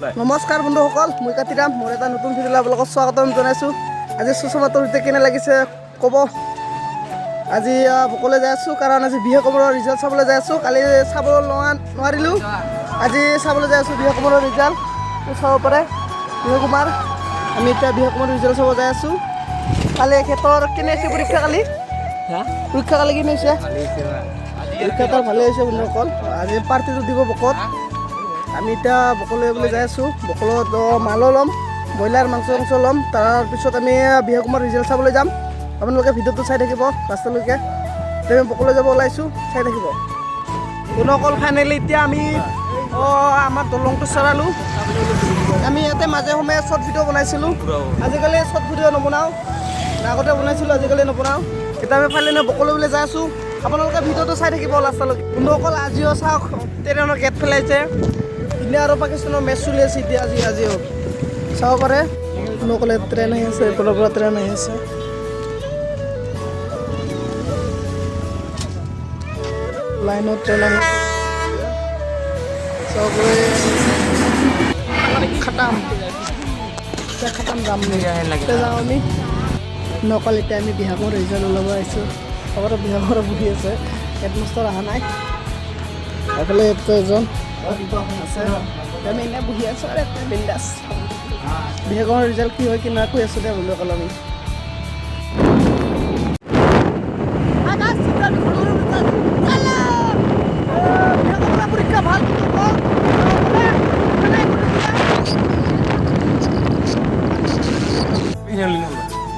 নমস্কাৰ বন্ধুসকল, মই কাতিৰাম। মোৰ এটা নতুন ভিডিঅ'লৈ আপোনালোকক স্বাগতম জনাইছোঁ। আজি সুষমাটোৰ সৈতে কেনে লাগিছে ক'ব। আজি বকলৈ যাই আছোঁ, কাৰণ আজি বিহু কমৰৰ ৰিজাল্ট চাবলৈ যাই আছোঁ। কালি চাব নোৱাৰিলোঁ, আজি চাবলৈ যাই আছোঁ বিহু কমৰৰ ৰিজাল্ট। চাব পাৰে বিহু কুমাৰ। আমি এতিয়া বিহু কমৰৰ ৰিজাল্ট চাব যাই আছোঁ। কালি এখেতৰ কেনে হৈছে পৰীক্ষা? পৰীক্ষা কালি কেনে হৈছে? পৰীক্ষা তাৰ ভালেই হৈছে বন্ধুসকল। আজি পাৰ্টিটো দিব বকত। আমি এতিয়া বকলৈ বুলি যাই আছোঁ। বকলত মালো ল'ম, ব্ৰইলাৰ মাংস ল'ম। তাৰপিছত আমি বিহু কুমাৰ ৰিজাল্ট চাবলৈ যাম। আপোনালোকে ভিডিঅ'টো চাই থাকিব লাষ্টলৈকে। আমি বকলৈ যাব ওলাইছোঁ, চাই থাকিব বন্ধুসকল। ফাইনেলি এতিয়া আমি আমাৰ দলংটো চলালোঁ। আমি ইয়াতে মাজে সময়ে শ্বৰ্ট ভিডিঅ' বনাইছিলোঁ। আজিকালি শ্বৰ্ট ভিডিঅ' নবনাওঁ, আগতে বনাইছিলোঁ, আজিকালি নবনাওঁ। এতিয়া আমি ফাইনেলি বকলৈ বুলি যাই আছোঁ। আপোনালোকে ভিডিঅ'টো চাই থাকিব লাষ্টলৈকে বন্ধুসকল। আজিও চাওক ট্ৰেইনৰ গেট পেলাইছে। ইণ্ডিয়া আৰু পাকিস্তানৰ মেচ চলি আছে এতিয়া। আজিও চাব পাৰে বন্ধুসকলে। ট্ৰেইন আহি আছে, এইফালৰ পৰা ট্ৰেইন আহি আছে। লাইনত ট্ৰেইন আহি আছে, চাব পাৰে। খাটাম যাম যাওঁ আমি নকল। এতিয়া আমি বিহাগৰ ৰিজাল্ট ওলাব আহিছোঁ। খবৰত বিহাগৰ বহি আছে, হেডমাষ্টাৰ অহা নাই। এইফালে এজন আছে, আমি এনেই বহি আছোঁ আৰু এটা বিন্দাছ। বিহাগৰ ৰিজাল্ট কি হয় কি নাই কৈ আছোঁ দে বুলি ক'ল আমি। পৰীক্ষা ভাল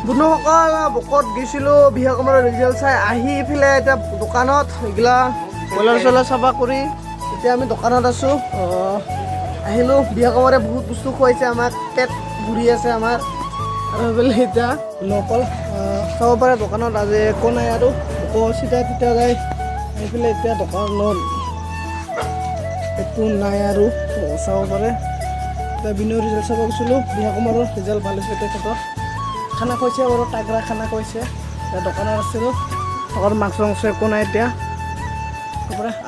বন্ধুসকল। বকত গৈছিলোঁ বিহু কমৰৰ ৰিজাল্ট চাই আহি পেলাই এতিয়া দোকানত এইগিলা ব্ৰইলাৰ চইলাৰ চাফা কৰি এতিয়া আমি দোকানত আছোঁ। আহিলোঁ। বিহু কমৰে বহুত বস্তু খুৱাইছে আমাক, পেট ভৰি আছে আমাৰ। আৰু সেইফালে এতিয়া নকল চাব পাৰে দোকানত আজি একো নাই আৰু চিধা তিতা যায়। সেইফালে এতিয়া দোকানত একো নাই আৰু চাব পাৰে। এতিয়া বিনুৰ ৰিজাল্ট চাব গৈছিলোঁ। বিহু কমৰৰ ৰিজাল্ট ভাল হৈছে তেখেতৰ। খানা খুৱাইছে বাৰু, তাগৰা খানা খুৱাইছে। এতিয়া দোকানত আছিলোঁ, দোকানত মাংস একো নাই এতিয়া।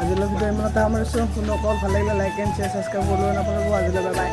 আজিলৈ ভিডিঅ' ইমানতে সামৰিছোঁ। বন্ধুসকল ভাল লাগিলে লাইক এণ্ড শ্বেয়াৰ ছাবস্ক্ৰাইব কৰিব নাপাহৰিব। আজিলৈ বাই বাই।